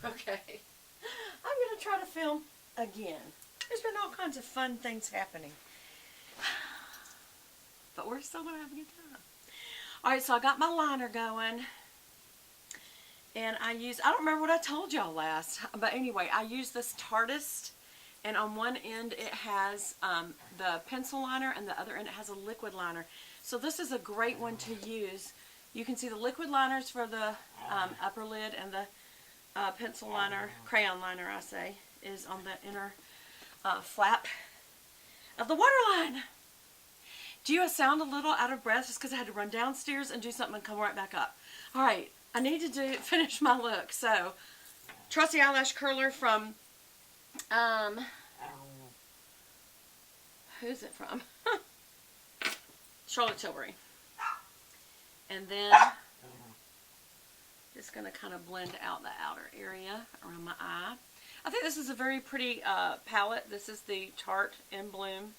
Okay. I'm going to try to film again. There's been all kinds of fun things happening. But we're still going to have a good time. Alright, so I got my liner going. And I don't remember what I told y'all last. But anyway, I use this Tartist. And on one end it has the pencil liner, and the other end it has a liquid liner. So this is a great one to use. You can see the liquid liners for the upper lid, and the pencil liner, crayon liner I say, is on the inner flap of the waterline. Do you sound a little out of breath? Just because I had to run downstairs and do something and come right back up. Alright, I need to finish my look. So, trusty eyelash curler from, who's it from? Charlotte Tilbury. And then, just going to kind of blend out the outer area around my eye. I think this is a very pretty palette. This is the Tartlet in Bloom.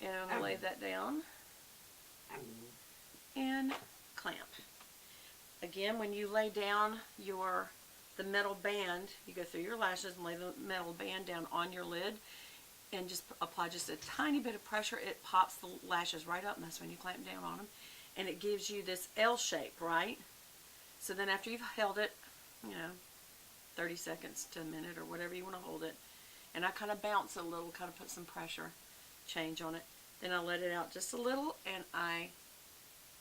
And I'm going to lay that down. And clamp. Again, when you lay down the metal band, you go through your lashes and lay the metal band down on your lid and just apply just a tiny bit of pressure. It pops the lashes right up, and that's when you clamp down on them. And it gives you this L shape, right? So then after you've held it, 30 seconds to a minute or whatever you want to hold it, and I kind of bounce it a little, kind of put some pressure change on it. Then I let it out just a little, and I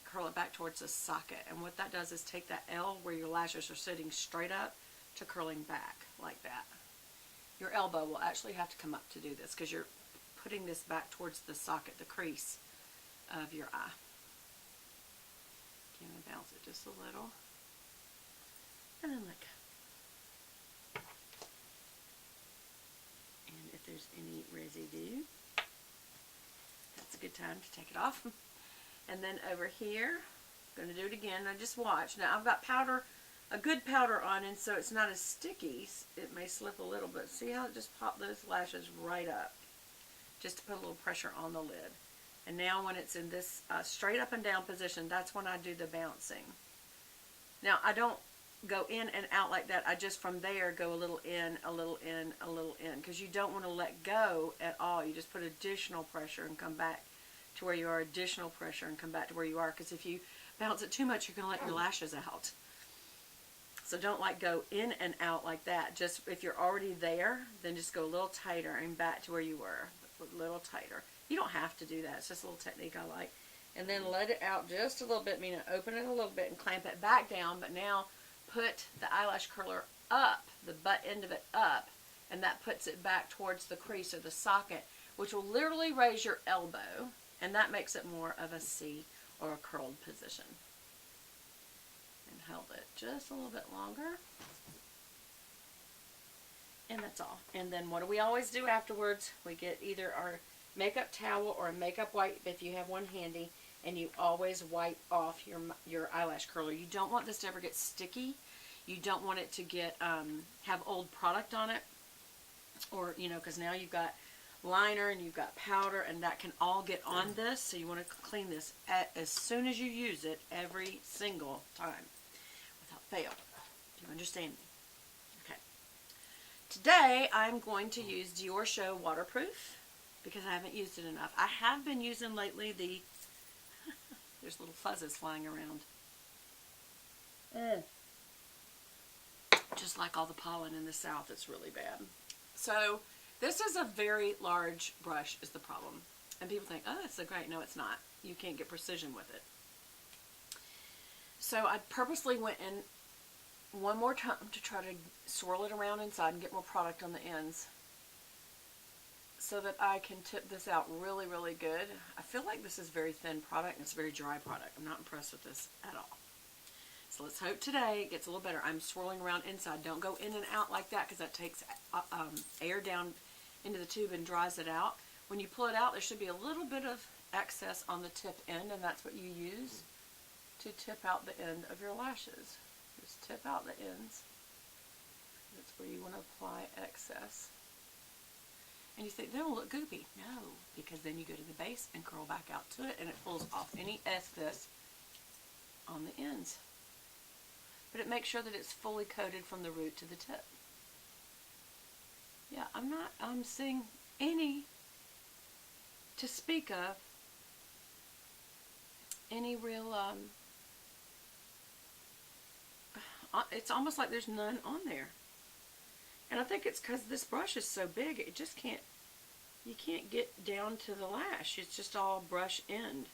curl it back towards the socket. And what that does is take that L where your lashes are sitting straight up to curling back like that. Your elbow will actually have to come up to do this because you're putting this back towards the socket, the crease of your eye. Again, and bounce it just a little. And then let go. And if there's any residue, that's a good time to take it off. And then over here, I'm going to do it again. Now just watch. Now I've got powder, a good powder on, and so it's not as sticky. It may slip a little, but see how it just popped those lashes right up? Just to put a little pressure on the lid. And now when it's in this straight up and down position, that's when I do the bouncing. Now I don't go in and out like that. I just from there go a little in, a little in, a little in, because you don't want to let go at all. You just put additional pressure and come back to where you are, additional pressure and come back to where you are, because if you bounce it too much, you're going to let your lashes out. So don't go in and out like that. Just if you're already there, then just go a little tighter and back to where you were, a little tighter. You don't have to do that. It's just a little technique I like. And then let it out just a little bit, meaning open it a little bit and clamp it back down, but now put the eyelash curler up, the butt end of it up, and that puts it back towards the crease or the socket, which will literally raise your elbow, and that makes it more of a C or a curled position. And held it just a little bit longer. And that's all. And then what do we always do afterwards? We get either our makeup towel or a makeup wipe if you have one handy, and you always wipe off your eyelash curler. You don't want this to ever get sticky. You don't want it to get have old product on it, or because now you've got liner and you've got powder, and that can all get on this. So you want to clean this as soon as you use it, every single time, without fail. Do you understand me? Okay. Today I'm going to use Dior Show Waterproof because I haven't used it enough. I have been using lately the there's little fuzzes flying around. Just like all the pollen in the south, it's really bad. So this is a very large brush is the problem. And people think, oh, it's so great. No, it's not. You can't get precision with it. So I purposely went in one more time to try to swirl it around inside and get more product on the ends so that I can tip this out really, really good. I feel like this is very thin product and it's very dry product. I'm not impressed with this at all. So let's hope today it gets a little better. I'm swirling around inside. Don't go in and out like that because that takes air down into the tube and dries it out. When you pull it out, there should be a little bit of excess on the tip end, and that's what you use to tip out the end of your lashes. Just tip out the ends. That's where you want to apply excess. And you think, they don't look goopy. No, because then you go to the base and curl back out to it, and it pulls off any excess on the ends. but it makes sure that it's fully coated from the root to the tip. Yeah, I'm not seeing any, to speak of, any real, it's almost like there's none on there. And I think it's because this brush is so big, it just can't, you can't get down to the lash. It's just all brush end.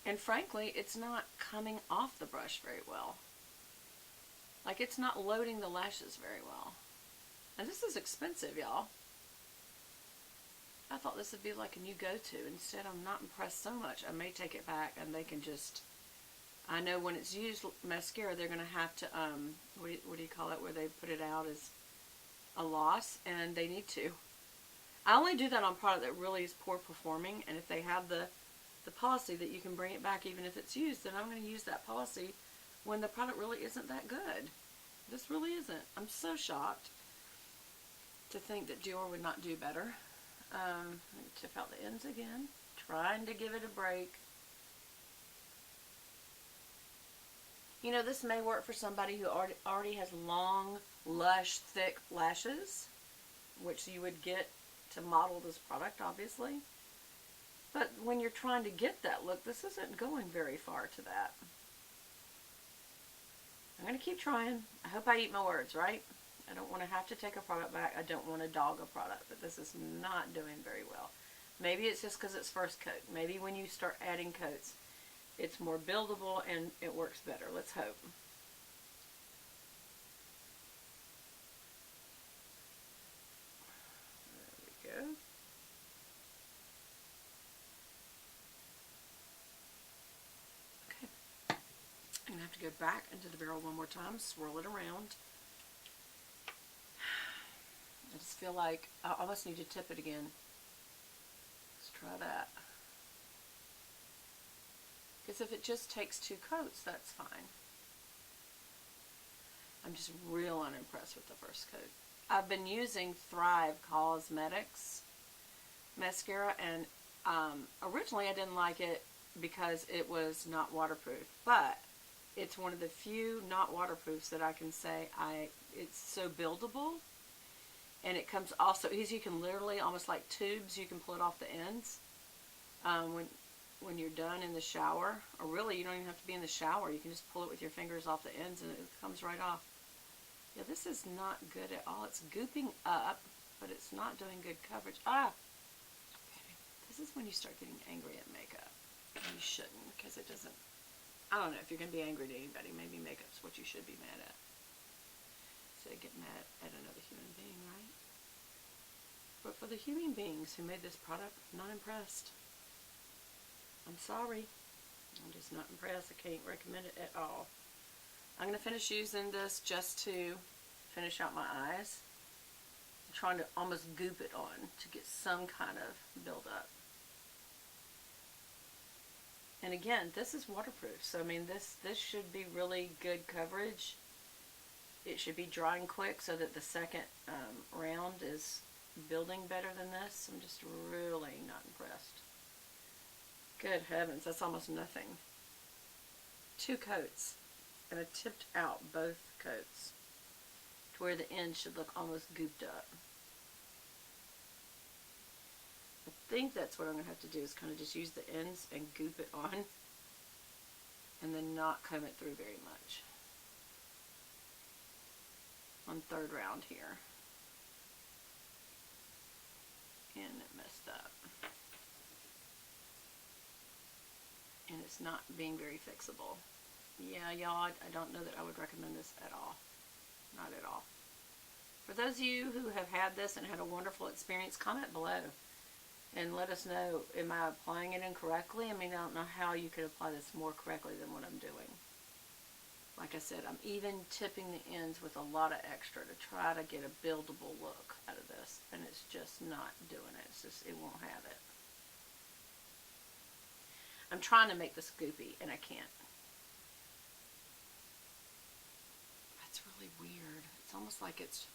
And frankly, it's not coming off the brush very well. Like, it's not loading the lashes very well. And this is expensive, y'all. I thought this would be like a new go-to. Instead, I'm not impressed so much. I may take it back and they can just, I know when it's used mascara, they're going to have to, what do you call it, where they put it out as a loss, and they need to. I only do that on product that really is poor performing, and if they have the policy that you can bring it back even if it's used, then I'm going to use that policy when the product really isn't that good. This really isn't. I'm so shocked to think that Dior would not do better. Let me tip out the ends again, trying to give it a break. You know, this may work for somebody who already has long, lush, thick lashes, which you would get to model this product, obviously. But when you're trying to get that look, this isn't going very far to that. I'm going to keep trying. I hope I eat my words, right? I don't want to have to take a product back. I don't want to dog a product, but this is not doing very well. Maybe it's just because it's first coat. Maybe when you start adding coats, it's more buildable and it works better. Let's hope. There we go. I'm going to have to go back into the barrel one more time, swirl it around. I just feel like I almost need to tip it again. Let's try that. Because if it just takes 2 coats, that's fine. I'm just real unimpressed with the first coat. I've been using Thrive Cosmetics mascara, and originally I didn't like it because it was not waterproof, but it's one of the few not waterproofs that I can say it's so buildable, and it comes also easy. You can literally, almost like tubes, you can pull it off the ends when you're done in the shower, or really you don't even have to be in the shower. You can just pull it with your fingers off the ends and it comes right off. Yeah, this is not good at all. It's gooping up, but it's not doing good coverage. Okay. This is when you start getting angry at makeup. You shouldn't, because it doesn't, I don't know if you're going to be angry to anybody. Maybe makeup's what you should be mad at. So you get mad at another human being, right? But for the human beings who made this product, I'm not impressed. I'm sorry. I'm just not impressed. I can't recommend it at all. I'm going to finish using this just to finish out my eyes. I'm trying to almost goop it on to get some kind of build up. And again, this is waterproof, so I mean this should be really good coverage. It should be drying quick so that the second round is building better than this. I'm just really not impressed. Good heavens, that's almost nothing. 2 coats, and I tipped out both coats to where the end should look almost gooped up. I think that's what I'm going to have to do, is kind of just use the ends and goop it on, and then not comb it through very much. On 3rd round here. And it messed up. And it's not being very fixable. Yeah, y'all, I don't know that I would recommend this at all. Not at all. For those of you who have had this and had a wonderful experience, comment below and let us know, am I applying it incorrectly? I mean, I don't know how you could apply this more correctly than what I'm doing. Like I said, I'm even tipping the ends with a lot of extra to try to get a buildable look out of this, and it's just not doing it. It's just, it won't have it. I'm trying to make this goopy, and I can't. That's really weird. It's almost like it's,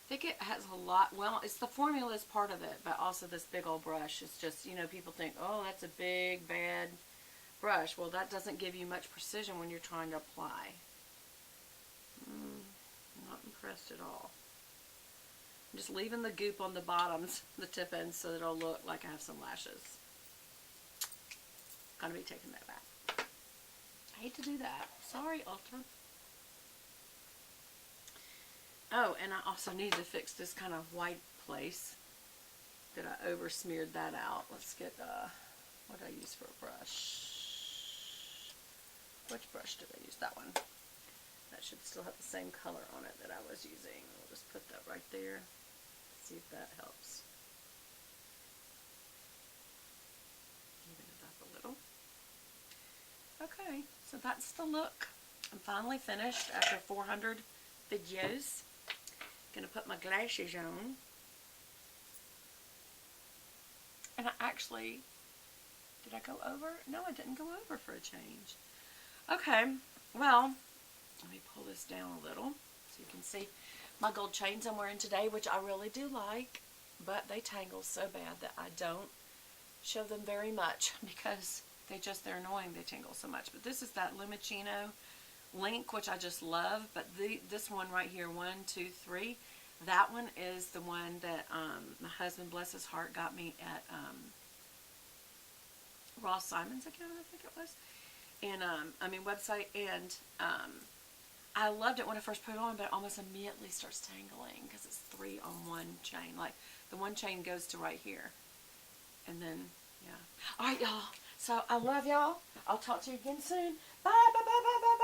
I think it has a lot, well, it's the formula is part of it, but also this big old brush. It's just, you know, people think, oh, that's a big, bad brush. Well, that doesn't give you much precision when you're trying to apply. Not impressed at all. I'm just leaving the goop on the bottoms, the tip ends, so that it'll look like I have some lashes. Gonna be taking that back. I hate to do that. Sorry, Ulta. Oh, and I also need to fix this kind of white place that I over smeared that out. Let's get, what did I use for a brush? Which brush did I use? That one. That should still have the same color on it that I was using. We'll just put that right there. See if that helps. Even it up a little. Okay, so that's the look. I'm finally finished after 400 videos. Gonna put my glasses on. And I actually, did I go over? No, I didn't go over for a change. Okay, well, let me pull this down a little so you can see my gold chains I'm wearing today, which I really do like, but they tangle so bad that I don't show them very much because they're annoying. They tingle so much. But this is that Lumicino link, which I just love. But this one right here, 1, 2, 3, that one is the one that my husband, bless his heart, got me at Ross Simon's account, I think it was, and website, and I loved it when I first put it on, but it almost immediately starts tangling because it's 3 on one chain. Like the one chain goes to right here, and then yeah. All right, y'all. So I love y'all. I'll talk to you again soon. Bye, bye, bye, bye, bye.